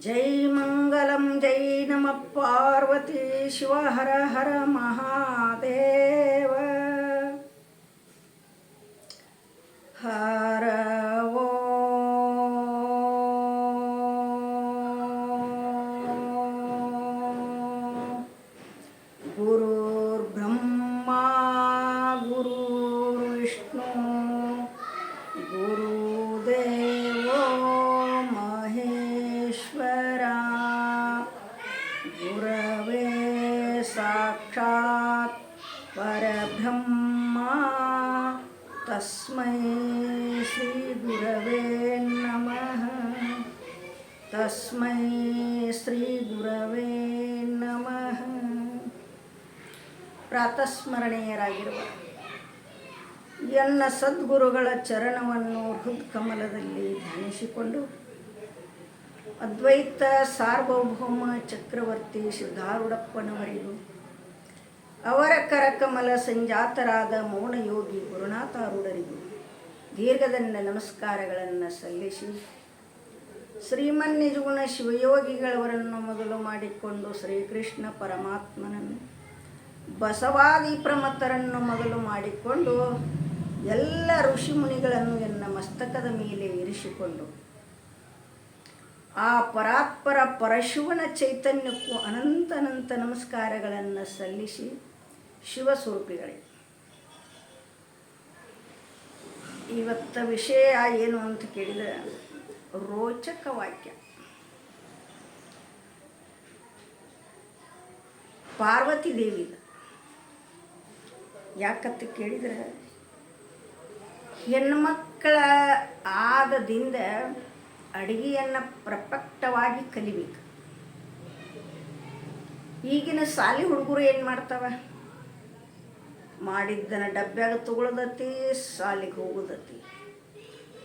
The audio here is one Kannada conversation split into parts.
ಜೈ ಮಂಗಲಂ ಜೈ ನಮಃ ಪಾರ್ವತಿ ಶಿವ ಹರ ಹರ ಮಹಾದೇವ. ಹರ ಓ ಗುರುರ್ ಬ್ರಹ್ಮ ಗುರುರ್ ವಿಷ್ಣು ಗುರುದೇವೋ ಮಹೇಶ್ವರ ಗುರವೇ ಸಾಕ್ಷಾತ್ ಪರಬ್ರಹ್ಮ ತಸ್ಮೈ ಶ್ರೀ ಗುರವೇ ನಮಃ. ತಸ್ಮೈ ಶ್ರೀ ಗುರವೇ ನಮಃ. ಪ್ರಾತಸ್ಮರಣೀಯರಾಗಿರುವ ಎನ್ನ ಸದ್ಗುರುಗಳ ಚರಣವನ್ನು ಹೃತ್ಕಮಲದಲ್ಲಿ ಧ್ಯಾನಿಸಿಕೊಂಡು ಅದ್ವೈತ ಸಾರ್ವಭೌಮ ಚಕ್ರವರ್ತಿ ಸಿದ್ಧಾರೂಢಪ್ಪನವರಿಗೂ ಅವರ ಕರಕಮಲ ಸಂಜಾತರಾದ ಮೌನಯೋಗಿ ಗುರುನಾಥಾರೂಢರಿಗೂ ದೀರ್ಘದಂಡ ನಮಸ್ಕಾರಗಳನ್ನು ಸಲ್ಲಿಸಿ, ಶ್ರೀಮನ್ನಿಜಗುಣ ಶಿವಯೋಗಿಗಳವರನ್ನು ಮೊದಲು ಮಾಡಿಕೊಂಡು ಶ್ರೀಕೃಷ್ಣ ಪರಮಾತ್ಮನನ್ನು, ಬಸವಾದಿ ಪ್ರಮತ್ತರನ್ನು ಮೊದಲು ಮಾಡಿಕೊಂಡು ಎಲ್ಲ ಋಷಿಮುನಿಗಳನ್ನು ಎನ್ನ ಮಸ್ತಕದ ಮೇಲೆ ಇರಿಸಿಕೊಂಡು ಆ ಪರಾತ್ಪರ ಪರಶಿವನ ಚೈತನ್ಯಕ್ಕೂ ಅನಂತ ನಮಸ್ಕಾರಗಳನ್ನು ಸಲ್ಲಿಸಿ, ಶಿವಸ್ವರೂಪಿಗಳೇ, ಇವತ್ತ ವಿಷಯ ಏನು ಅಂತ ಕೇಳಿದರೆ ರೋಚಕ ವಾಕ್ಯ. ಪಾರ್ವತಿ ದೇವಿದ ಯಾಕಂತ ಕೇಳಿದರೆ, ಹೆಣ್ಮಕ್ಕಳ ಆದದಿಂದ ಅಡುಗೆಯನ್ನು ಪರ್ಫೆಕ್ಟವಾಗಿ ಕಲಿಬೇಕು. ಈಗಿನ ಶಾಲೆ ಹುಡುಗರು ಏನು ಮಾಡ್ತಾವ, ಮಾಡಿದ್ದನ್ನು ಡಬ್ಬ್ಯಾಗ ತಗೊಳ್ಳೋದತಿ, ಶಾಲೆಗೆ ಹೋಗೋದತಿ.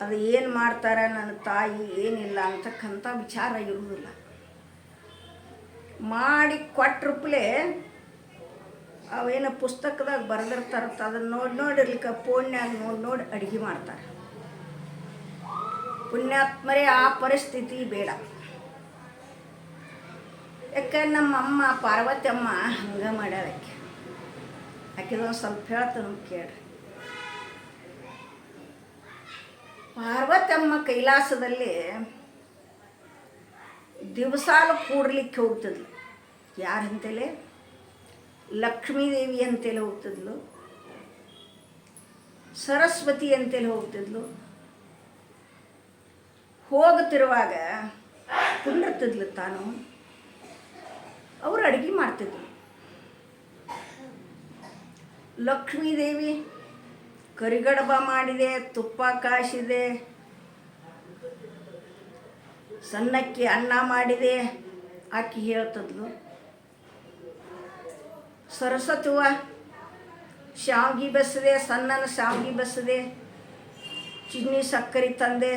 ಅದು ಏನು ಮಾಡ್ತಾರೆ ನನ್ನ ತಾಯಿ ಏನಿಲ್ಲ ಅಂತಕ್ಕಂಥ ವಿಚಾರ ಇರುವುದಿಲ್ಲ. ಮಾಡಿ ಕೊಟ್ಟರುಪ್ಲೆ ಅವೇನು ಪುಸ್ತಕದಾಗ ಬರೆದಿರ್ತಾರಂತ ಅದನ್ನು ನೋಡಿರ್ಲಿಕ್ಕೆ ಫೋನ್ಯಾಗ ನೋಡಿ ಅಡುಗೆ ಮಾಡ್ತಾರೆ. ಪುಣ್ಯಾತ್ಮರೇ, ಆ ಪರಿಸ್ಥಿತಿ ಬೇಡ. ಯಾಕೆ ನಮ್ಮ ಅಮ್ಮ ಪಾರ್ವತಿ ಅಮ್ಮ ಹಂಗೆ ಮಾಡ್ಯಾಳ. ಆಕೆದೊಂದು ಸ್ವಲ್ಪ ಹೇಳ್ತಾನು ಕೇಳ್ರಿ. ಪಾರ್ವತಿ ಅಮ್ಮ ಕೈಲಾಸದಲ್ಲಿ ದಿವಸಾಲು ಕೂಡ್ಲಿಕ್ಕೆ ಹೋಗ್ತಿದ್ಲು. ಯಾರಂತೇಳಿ? ಲಕ್ಷ್ಮೀದೇವಿ ಅಂತೇಳಿ ಹೋಗ್ತಿದ್ಲು, ಸರಸ್ವತಿ ಅಂತೇಳಿ ಹೋಗ್ತಿದ್ಲು. ಹೋಗುತ್ತಿರುವಾಗ ಕುಂಡಿರ್ತಿದ್ಲು ತಾನು, ಅವರು ಅಡುಗೆ ಮಾಡ್ತಿದ್ಲು. ಲಕ್ಷ್ಮೀದೇವಿ ಕರಿಗಡಬ ಮಾಡಿದೆ, ತುಪ್ಪ ಕಾಯಿಸಿದೆ, ಸಣ್ಣಕ್ಕಿ ಅನ್ನ ಮಾಡಿದೆ, ಆಕಿ ಹೇಳ್ತಿದ್ಲು. ಸರಸ್ವತಿವ ಶಾವ್ಗಿ ಬಸಿದೆ, ಸಣ್ಣನ ಶಾವ್ಗಿ ಬಸಿದೆ, ಚಿನ್ನಿ ಸಕ್ಕರೆ ತಂದೆ,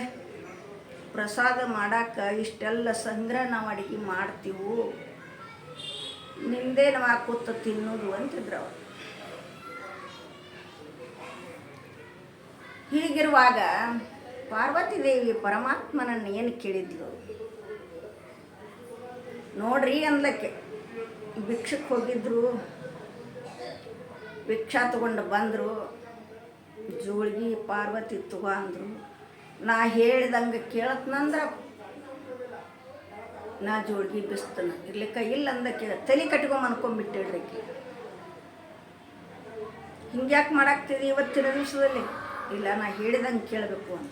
ಪ್ರಸಾದ ಮಾಡಕ್ಕೆ ಇಷ್ಟೆಲ್ಲ ಸಂಗ್ರಹ ನಾವು ಅಡುಗೆ ಮಾಡ್ತೀವು, ನಿಂದೇ ನಾವು ಕೂತ ತಿನ್ನೋದು ಅಂತಿದ್ರು ಅವರು. ಹೀಗಿರುವಾಗ ಪಾರ್ವತಿ ದೇವಿ ಪರಮಾತ್ಮನನ್ನು ಏನು ಕೇಳಿದ್ಲು ನೋಡ್ರಿ ಅಂದ್ಲಕ್ಕೆ. ಭಿಕ್ಷಕ್ಕೆ ಹೋಗಿದ್ರು, ಭಿಕ್ಷಾ ತಗೊಂಡು ಬಂದರು. ಜೋಳಿಗೆ ಪಾರ್ವತಿ ತಗೋ ಅಂದರು. ನಾ ಹೇಳಿದಂಗೆ ಕೇಳತ್ನಂದ್ರೆ ನಾ ಜೋಳಿಗೆ ಬಿಸ್ತನ, ಇರ್ಲಿಕ್ಕ ಇಲ್ಲ ಅಂದಕ್ಕೆ ತಲೆ ಕಟ್ಕೊಂಡ್ ಅನ್ಕೊಂಡ್ಬಿಟ್ಟಿಡ್ರಿ. ಹಿಂಗ್ಯಾಕೆ ಮಾಡಾಕ್ತಿದ್ದಿ ಇವತ್ತಿನ ದಿವಸದಲ್ಲಿ? ಇಲ್ಲ, ನಾ ಹೇಳಿದಂಗೆ ಕೇಳಬೇಕು ಅಂತ.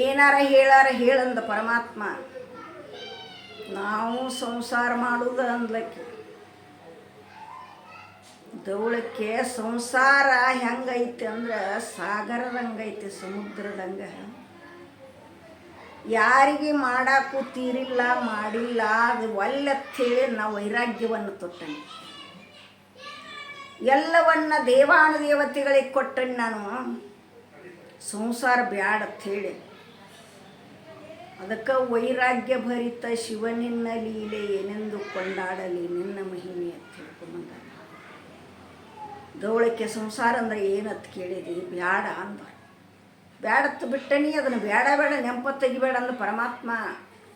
ಏನಾರ ಹೇಳಂದ ಪರಮಾತ್ಮ. ನಾವು ಸಂಸಾರ ಮಾಡುವುದು ಅಂದ್ಲಕ್ಕೆ. ದೌಳಕ್ಕೆ ಸಂಸಾರ ಹೆಂಗೈತೆ ಅಂದ್ರೆ ಸಾಗರದಂಗೈತೆ, ಸಮುದ್ರದಂಗೆ. ಯಾರಿಗೆ ಮಾಡಾಕು ತೀರಿಲ್ಲ, ಮಾಡಿಲ್ಲ, ಅದು ಒಲ್ಲೆತ್ತೇಳಿ ನಾವು ವೈರಾಗ್ಯವನ್ನು ತೊಟ್ಟಣಿ. ಎಲ್ಲವನ್ನ ದೇವಾನುದೇವತೆಗಳಿಗೆ ಕೊಟ್ಟಣಿ. ನಾನು ಸಂಸಾರ ಬ್ಯಾಡಂಥೇಳಿ ಅದಕ್ಕೆ ವೈರಾಗ್ಯ ಭರಿತ ಶಿವನಿನ್ನ ಲೀಲೆ ಏನೆಂದು ಕೊಂಡಾಡಲಿ ನಿನ್ನ ಮಹಿಮೆ ಅಂತ ತಿಳ್ಕೊಂಬಂದ. ದೌಳಕ್ಕೆ ಸಂಸಾರ ಅಂದ್ರೆ ಏನಂತ ಕೇಳಿದಿ, ಬ್ಯಾಡ ಅಂದ. ಬ್ಯಾಡತ್ತು ಬಿಟ್ಟನಿ ಅದನ್ನು ಬೇಡ ಬೇಡ ನೆಂಪ ತೆಗಿಬೇಡ ಅಂದ ಪರಮಾತ್ಮ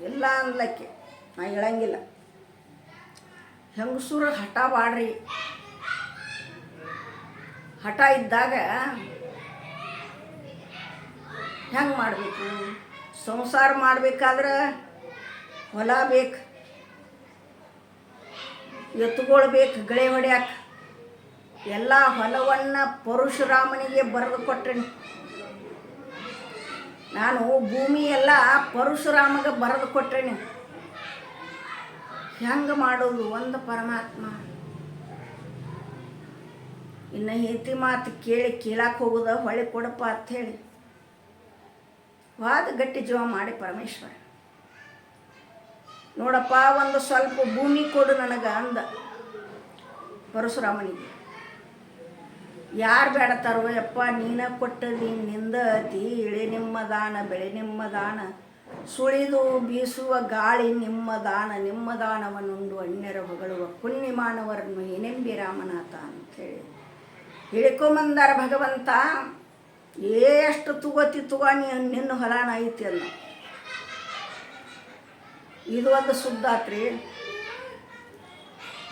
ಎಲ್ಲ ಅನ್ಲಕ್ಕೆ ನಾ ಹೇಳಂಗಿಲ್ಲ. ಹೆಂಗಸೂರು ಹಠ ಬಾಡ್ರಿ. ಹಠ ಇದ್ದಾಗ ಹೆಂಗೆ ಮಾಡಬೇಕು? ಸಂಸಾರ ಮಾಡಬೇಕಾದ್ರೆ ಹೊಲ ಬೇಕು, ಎತ್ತುಗಳು ಬೇಕು ಗಳೆ ಹೊಡ್ಯಾಕ. ಎಲ್ಲ ಹೊಲವನ್ನು ಪರಶುರಾಮನಿಗೆ ಬರೆದು ಕೊಟ್ಟೇನೆ ನಾನು. ಭೂಮಿ ಎಲ್ಲ ಪರಶುರಾಮಗೆ ಬರೆದು ಕೊಟ್ಟೇನೆ. ಹೆಂಗೆ ಮಾಡೋದು? ಒಂದು ಪರಮಾತ್ಮ. ಇನ್ನು ಹೆಂಡತಿ ಮಾತು ಕೇಳಕ್ಕೆ ಹೋಗೋದ ಹೊಳೆ ಕೊಡಪ್ಪ ಅಂಥೇಳಿ ವಾದ ಗಟ್ಟಿ ಜೀವ ಮಾಡಿ ಪರಮೇಶ್ವರ ನೋಡಪ್ಪ ಒಂದು ಸ್ವಲ್ಪ ಭೂಮಿ ಕೊಡು ನನಗೆ ಅಂದ ಪರಶುರಾಮನಿಗೆ. ಯಾರು ಬೇಡತ್ತಾರೋ ಯಪ್ಪ ನೀನ ಕೊಟ್ಟದಿ ನಿಂದ ಅತಿ ಇಳೆ ನಿಮ್ಮ ದಾನ ಬೆಳೆ ನಿಮ್ಮ ದಾನ ಸುಳಿದು ಬೀಸುವ ಗಾಳಿ ನಿಮ್ಮ ದಾನ ನಿಮ್ಮ ದಾನವನ್ನುಂಡು ಅಣ್ಯರ ಹೊಗಳುವ ಪುಣ್ಯ ಮಾನವರನ್ನು ಏನೆಂಬಿ ರಾಮನಾಥ ಅಂಥೇಳಿ ಹಿಡ್ಕೊಂಬಂದಾರ ಭಗವಂತ. ಎಷ್ಟು ತುಗೋತಿ ತುಗೋ ನಿನ್ನ ಹೊಲಾನ ಐತಿ ಅಲ್ಲ. ಇದು ಒಂದು ಸುದ್ದಾತ್ರಿ.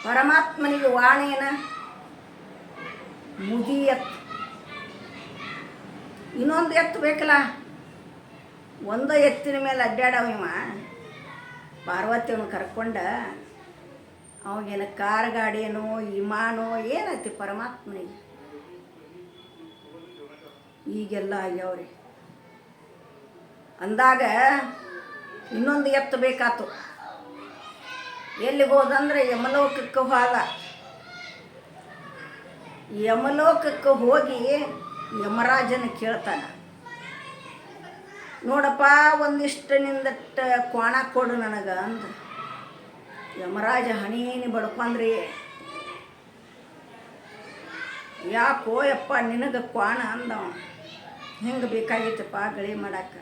ಪರಮಾತ್ಮನಿಗೆ ವಾಣೇನ ಮುದಿ ಎತ್ತು, ಇನ್ನೊಂದು ಎತ್ತು ಬೇಕಲ್ಲ. ಒಂದು ಎತ್ತಿನ ಮೇಲೆ ಅಡ್ಡಾಡವ ಪಾರ್ವತಿಯನ್ನು ಕರ್ಕೊಂಡ. ಅವಾಗೇನು ಕಾರ್ ಗಾಡಿಯೇನೋ ವಿಮಾನೋ ಏನೈತಿ ಪರಮಾತ್ಮನಿಗೆ. ಈಗೆಲ್ಲ ಆಗ್ಯಾವ್ರಿ ಅಂದಾಗ ಇನ್ನೊಂದು ಎತ್ತು ಬೇಕಾತು. ಎಲ್ಲಿಗೆ ಹೋದಂದ್ರೆ ಯಮಲೋಕಕ್ಕೆ ಹೋದ. ಯಮಲೋಕಕ್ಕೆ ಹೋಗಿ ಯಮರಾಜನ ಕೇಳ್ತಾನೆ, ನೋಡಪ್ಪ ಒಂದಿಷ್ಟು ನಿಂದಟ್ಟ ಕ್ವಾಣ ಕೊಡು ನನಗೆ ಅಂದ. ಯಮರಾಜ ಹಣೀನಿ ಬಡ್ಕೊಂಡ್ರಿ. ಯಾಕೋ ಯಪ್ಪ ನಿನಗೆ ಕ್ವಾಣ ಅಂದವ. ಹೆಂಗೆ ಬೇಕಾಗಿತ್ತಪ್ಪ ಗಳಿ ಮಾಡಕ್ಕೆ.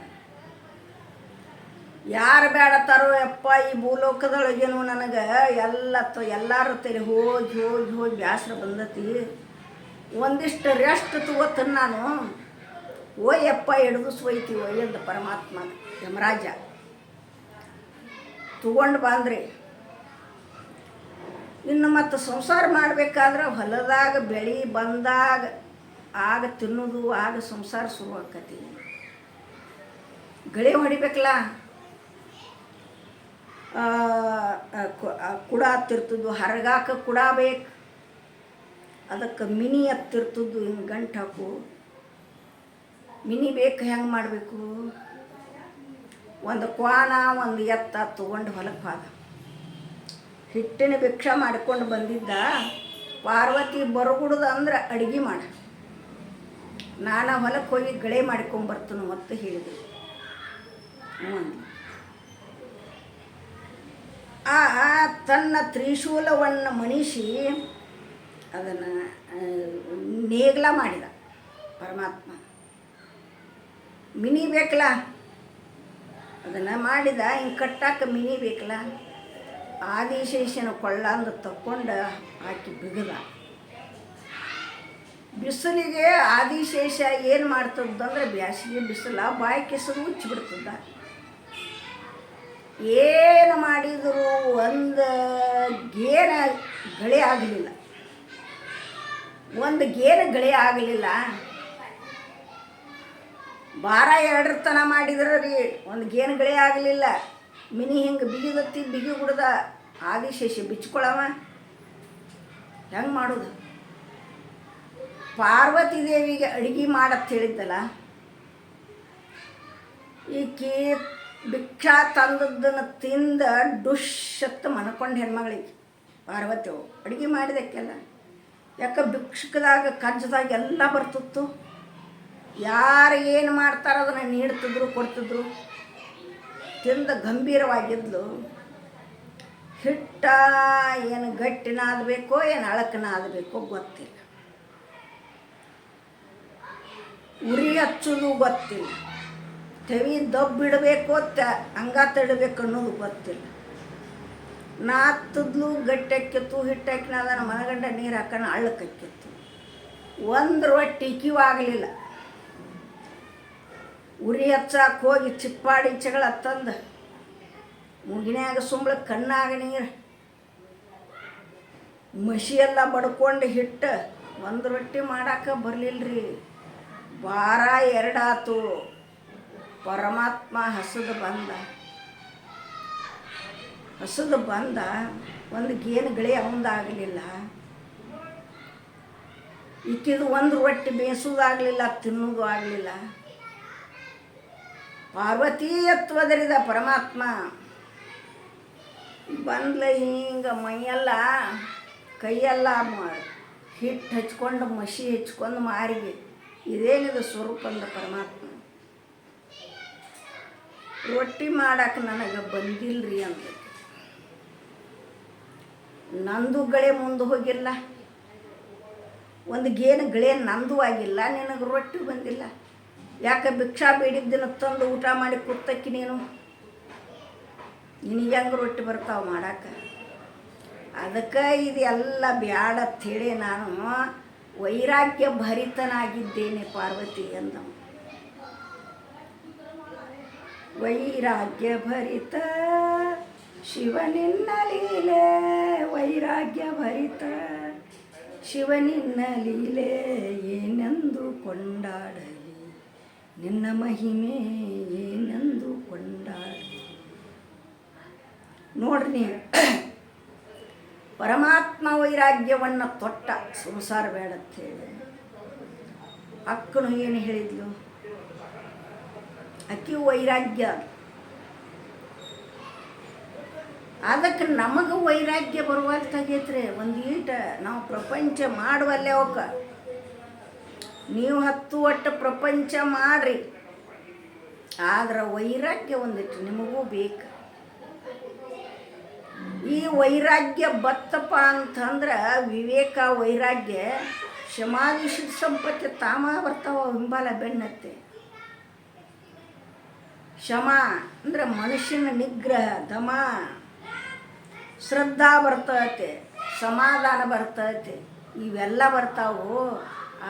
ಯಾರು ಬೇಡತ್ತಾರೋ ಯಪ್ಪ ಈ ಭೂಲೋಕದೊಳಗೇನು ನನಗೆ ಎಲ್ಲರೂ ತಲೆ ಹೋಗಿ ಹೋಗಿ ಹೋಗಿ ಬ್ಯಾಸರ ಬಂದತಿ. ಒಂದಿಷ್ಟು ರೆಸ್ಟ್ ತಗೋತೀನಿ ನಾನು. ಓಯಪ್ಪ ಹಿಡಿದು ಸೊಯ್ತಿ ಒಯ್ಯಂದ ಪರಮಾತ್ಮ ಯಮರಾಜ. ತಗೊಂಡು ಬಂದ್ರಿ. ಇನ್ನು ಮತ್ತು ಸಂಸಾರ ಮಾಡಬೇಕಾದ್ರೆ ಹೊಲದಾಗ ಬೆಳೆ ಬಂದಾಗ ಆಗ ತಿನ್ನೋದು, ಆಗ ಸಂಸಾರ ಶುರು ಆಕತಿ. ಗಳೆ ಹೊಡಿಬೇಕಲ್ಲ. ಕುಡ ಹತ್ತಿರ್ತದ್ದು, ಹರಗಾಕ ಕುಡ ಬೇಕು. ಅದಕ್ಕೆ ಮಿನಿ ಹತ್ತಿರ್ತದ್ದು. ಹಿಂಗೆ ಗಂಟು ಹಾಕು ಮಿನಿ ಬೇಕು. ಹೆಂಗೆ ಮಾಡಬೇಕು? ಒಂದು ಕ್ವಾಣ ಒಂದು ಎತ್ತ ತೊಗೊಂಡು ಹೊಲಕ್ಕೆ ಹೋದ. ಹಿಟ್ಟಿನ ಭಿಕ್ಷೆ ಮಾಡ್ಕೊಂಡು ಬಂದಿದ್ದ. ಪಾರ್ವತಿ ಬರಗುಡ್ದು ಅಂದ್ರೆ ಅಡುಗೆ ಮಾಡ, ನಾನು ಹೊಲಕ್ಕೆ ಹೋಗಿ ಗಳೆ ಮಾಡ್ಕೊಂಬರ್ತೀನಿ ಮತ್ತೆ ಹೇಳಿದೆ. ತನ್ನ ತ್ರಿಶೂಲವನ್ನು ಮಣಿಸಿ ಅದನ್ನು ನೇಗ್ಲ ಮಾಡಿದ ಪರಮಾತ್ಮ. ಮಿನಿ ಬೇಕಲ್ಲ, ಅದನ್ನು ಮಾಡಿದ. ಹಿಂಗೆ ಕಟ್ಟಾಕ ಮಿನಿ ಬೇಕಲ್ಲ. ಆದಿಶೇಷನ ಕೊಳ್ಳಂದು ತಕ್ಕೊಂಡು ಹಾಕಿ ಬಿಗದ. ಬಿಸಿಲಿಗೆ ಆದಿಶೇಷ ಏನು ಮಾಡ್ತದಂದ್ರೆ ಬ್ಯಾಸಿಗೆ ಬಿಸಿಲ ಬಾಯಿ ಕೆಸರು ಉಚ್ಚಿಬಿಡ್ತದ. ಏನು ಮಾಡಿದರೂ ಒಂದು ಗೇನ ಗಳೆ ಆಗಲಿಲ್ಲ. ಒಂದು ಗೇನು ಗಳೆ ಆಗಲಿಲ್ಲ. ಬಾರ ಎರಡರ ತನ ಮಾಡಿದ್ರೆ ರೀ ಒಂದು ಗೇನು ಗಳೆ ಆಗಲಿಲ್ಲ. ಮಿನಿ ಹಿಂಗೆ ಬಿಗಿದತ್ತಿ ಬಿಗಿ ಬಿಡ್ದ. ಆದಿಶೇಷ ಬಿಚ್ಕೊಳವ. ಹೆಂಗೆ ಮಾಡೋದು? ಪಾರ್ವತಿ ದೇವಿಗೆ ಅಡುಗೆ ಮಾಡತ್ ಹೇಳಿದ್ದಲ್ಲ, ಈಕಿ ಭಿಕ್ಷಾ ತಂದದ್ದನ್ನು ತಿಂದ ಡುಶ್ಶತ್ತು ಮನ್ಕೊಂಡು ಹೆಣ್ಮಗಳಿಗೆ ಪಾರ್ವತಿ ಅಡುಗೆ ಮಾಡಿದಕ್ಕೆಲ್ಲ. ಯಾಕೆ ಭಿಕ್ಷಕದಾಗ ಕಜ್ಜದಾಗ ಎಲ್ಲ ಬರ್ತಿತ್ತು. ಯಾರು ಏನು ಮಾಡ್ತಾರೋ ಅದನ್ನು ನೀಡ್ತಿದ್ರು, ಕೊಡ್ತಿದ್ರು. ತಿಂದ ಗಂಭೀರವಾಗಿದ್ಲು. ಹಿಟ್ಟ ಏನು ಗಟ್ಟಿನಾದಬೇಕೋ ಏನು ಅಳಕನಾದಬೇಕೋ ಗೊತ್ತಿಲ್ಲ. ಉರಿ ಹಚ್ಚೋದು ಗೊತ್ತಿಲ್ಲ. ತೆವಿ ದಬ್ಬಿಡಬೇಕು ಹಂಗ ತಡಬೇಕು ಅನ್ನೋದು ಗೊತ್ತಿಲ್ಲ. ನಾತ್ತದ್ಲು ಗಟ್ಟಿ ಹಾಕಿತ್ತು, ಹಿಟ್ಟು ಹಾಕಿನ ಅದನ್ನು ಮನಗಂಡ ನೀರು ಹಾಕೋಣ ಹಳ್ಳಕ್ಕೆ ಹಾಕಿತ್ತು. ಒಂದು ರೊಟ್ಟಿ ಕಿವಾಗಲಿಲ್ಲ. ಉರಿ ಹಚ್ಚಾಕ ಹೋಗಿ ಚಿಪ್ಪಾಡಿ ಜಗಳ ತಂದು ಮುಗಿನ್ಯಾಗ ಸುಂಬಳ ಕಣ್ಣಾಗ ನೀರು ಮಸಿ ಎಲ್ಲ ಬಡ್ಕೊಂಡು ಹಿಟ್ಟು ಒಂದು ರೊಟ್ಟಿ ಮಾಡಾಕ ಬರಲಿಲ್ಲರಿ. ವಾರ 2 ಆತು. ಪರಮಾತ್ಮ ಹಸದು ಬಂದ ಒಂದು ಗೇನುಗಳೇ ಅವಂದಾಗಲಿಲ್ಲ. ಈಕಿದು ಒಂದು ರೊಟ್ಟಿ ಬೇಯಿಸೋದಾಗಲಿಲ್ಲ, ತಿನ್ನೋದು ಆಗಲಿಲ್ಲ. ಪಾರ್ವತಿ ಎತ್ತುವುದರಿದ ಪರಮಾತ್ಮ ಬಂದ್ಲ. ಹಿಂಗೆ ಮೈಯೆಲ್ಲ ಕೈಯೆಲ್ಲ ಹಿಟ್ಟು ಹಚ್ಕೊಂಡು ಮಸಿ ಹಚ್ಕೊಂಡು ಮಾರಿಗೆ ಇದೇನಿದು ಸ್ವರೂಪ ಅಂದ ಪರಮಾತ್ಮ. ರೊಟ್ಟಿ ಮಾಡಕ್ಕೆ ನನಗೆ ಬಂದಿಲ್ರಿ ಅಂತ. ನಂದು ಗಳೆ ಮುಂದೆ ಹೋಗಿಲ್ಲ, ಒಂದು ಗೇನು ಗಳೆ ನಂದು ಆಗಿಲ್ಲ, ನಿನಗೆ ರೊಟ್ಟಿ ಬಂದಿಲ್ಲ. ಯಾಕೆ ಭಿಕ್ಷಾ ಬೇಡಿದ್ದನ್ನು ತಂದು ಊಟ ಮಾಡಿ ಕೂತಕ್ಕಿ ನೀನು? ನಿನಗೆ ಹೆಂಗೆ ರೊಟ್ಟಿ ಬರ್ತಾವೆ ಮಾಡಕ್ಕೆ? ಅದಕ್ಕೆ ಇದೆಲ್ಲ ಬ್ಯಾಡ ಅಂಥೇಳಿ ನಾನು ವೈರಾಗ್ಯ ಭರಿತನಾಗಿದ್ದೇನೆ ಪಾರ್ವತಿ ಅಂದ. ವೈರಾಗ್ಯ ಭರಿತ ಶಿವನಿನ್ನ ಲೀಲೆ, ವೈರಾಗ್ಯ ಭರಿತ ಶಿವನಿನ್ನ ಲೀಲೆ, ಏನೆಂದು ಕೊಂಡಾಡಲಿ ನಿನ್ನ ಮಹಿಮೆ, ಏನೆಂದು ಕೊಂಡಾಡಲಿ. ನೋಡ್ರಿ, ಪರಮಾತ್ಮ ವೈರಾಗ್ಯವನ್ನು ತೊಟ್ಟ ಸಂಸಾರ ಬೇಡ ಅಂಥೇಳಿ. ಅಕ್ಕನು ಏನು ಹೇಳಿದ್ಲು? ಅಕ್ಕಿ ವೈರಾಗ್ಯ. ಅದಕ್ಕೆ ನಮಗೆ ವೈರಾಗ್ಯ ಬರುವಲ್ತಾಗೈತ್ರಿ. ಒಂದು ಈಟ ನಾವು ಪ್ರಪಂಚ ಮಾಡುವಲ್ಲೇ ಅವಕ್ಕ. ನೀವು 10 ಒಟ್ಟು ಪ್ರಪಂಚ ಮಾಡ್ರಿ, ಆದ್ರೆ ವೈರಾಗ್ಯ ಒಂದಿಟ್ಟು ನಿಮಗೂ ಬೇಕು. ಈ ವೈರಾಗ್ಯ ಬತ್ತಪ್ಪ ಅಂತಂದ್ರೆ ವಿವೇಕ ವೈರಾಗ್ಯ ಸಮಾಧಿ ಸಿದ್ಧ ಸಂಪತ್ತಿ ತಾಮ ಬರ್ತಾವ ಹಿಂಬಾಲ ಬೆನ್ನತ್ತೆ. ಶಮ ಅಂದ್ರೆ ಮನುಷ್ಯನ ನಿಗ್ರಹ, ದಮ, ಶ್ರದ್ಧಾ ಬರ್ತೈತೆ, ಸಮಾಧಾನ ಬರ್ತೈತೆ, ಇವೆಲ್ಲ ಬರ್ತಾವು.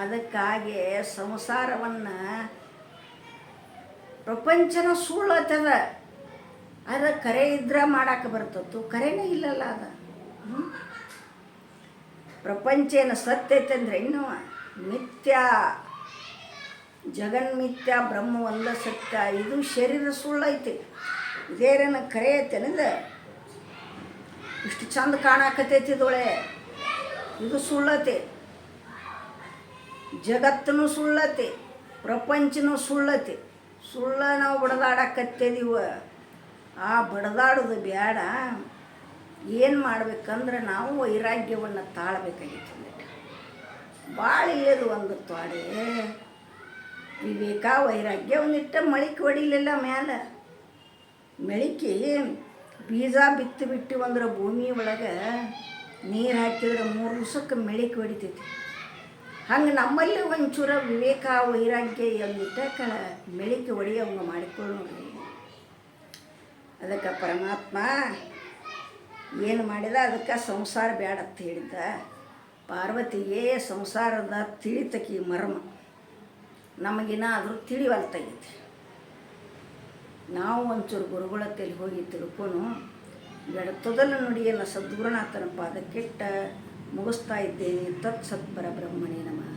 ಅದಕ್ಕಾಗಿ ಸಂಸಾರವನ್ನು ಪ್ರಪಂಚನ ಸುಳ್ಳತ್ತದ. ಅದು ಕರೆ ಇದ್ರೆ ಮಾಡಕ್ಕೆ ಬರ್ತತ್ತು, ಕರೆನೇ ಇಲ್ಲಲ್ಲ ಅದು. ಪ್ರಪಂಚ ಏನು ಸತ್ಯ ಐತೆ ಅಂದರೆ ಇನ್ನೂ ಮಿಥ್ಯ, ಜಗನ್ಮಿಥ್ಯ, ಬ್ರಹ್ಮ ಒಂದ ಸತ್ಯ. ಇದು ಶರೀರ ಸುಳ್ಳೈತಿ, ಇದೇನ ಕರೆ ಐತೆನಿದ? ಇಷ್ಟು ಚಂದ ಕಾಣಕತ್ತೈತಿದೊಳೆ, ಇದು ಸುಳ್ಳತಿ. ಜಗತ್ತೂ ಸುಳ್ಳತಿ, ಪ್ರಪಂಚನೂ ಸುಳ್ಳತಿ. ಸುಳ್ಳ ನಾವು ಬಡದಾಡಕತ್ತಿದೀವ. ಆ ಬಡದಾಡೋದು ಬೇಡ. ಏನು ಮಾಡ್ಬೇಕಂದ್ರೆ ನಾವು ವೈರಾಗ್ಯವನ್ನು ತಾಳ್ಬೇಕಾಗಿತ್ತು. ಭಾಳ ಇಲ್ಲದು ಒಂದು ತೋಡೆ ವಿವೇಕ ವೈರಾಗ್ಯ. ಒಂದಿಟ್ಟ ಮಳಿಕೆ ಹೊಡಿಲಿಲ್ಲ ಮ್ಯಾಲೆ. ಮೆಳಿಕೆ ಬೀಜ ಬಿತ್ತು ಅಂದ್ರೆ ಭೂಮಿ ಒಳಗೆ ನೀರು ಹಾಕಿದ್ರೆ 3 ದಿವಸಕ್ಕೆ ಮೆಳಿಕೆ ಹೊಡಿತೈತಿ. ಹಂಗೆ ನಮ್ಮಲ್ಲಿ ಒಂಚೂರ ವಿವೇಕ ವೈರಾಗ್ಯ ಒಂದಿಟ್ಟ ಮೆಳಿಕೆ ಹೊಡಿಯೋಂಗೆ ಮಾಡಿಕೊಳ್ಳಿ ನೋಡ್ರಿ. ಅದಕ್ಕೆ ಪರಮಾತ್ಮ ಏನು ಮಾಡಿದ? ಅದಕ್ಕೆ ಸಂಸಾರ ಬೇಡ ಅಂತ ಹೇಳಿದ್ದ. ಪಾರ್ವತಿಗೆ ಸಂಸಾರದ ತಿಳಿತಕಿ ಮರ್ಮ ನಮಗೇನಾದರೂ ತಿಳಿವಲ್ತಾಗೈತಿ. ನಾವು ಒಂಚೂರು ಗುರುಗಳ ತಲೆ ಹೋಗಿ ತಿಳ್ಕೊಂಡು ತೊದಲು ನುಡಿಯನ್ನು ಸದ್ಗುರುನಾಥನ ಪಾದಕ್ಕಿಟ್ಟ ಮುಗಿಸ್ತಾ ಇದ್ದೇನೆ. ತತ್ ಸತ್ಪರ ಬ್ರಹ್ಮಣೇ ನಮಃ.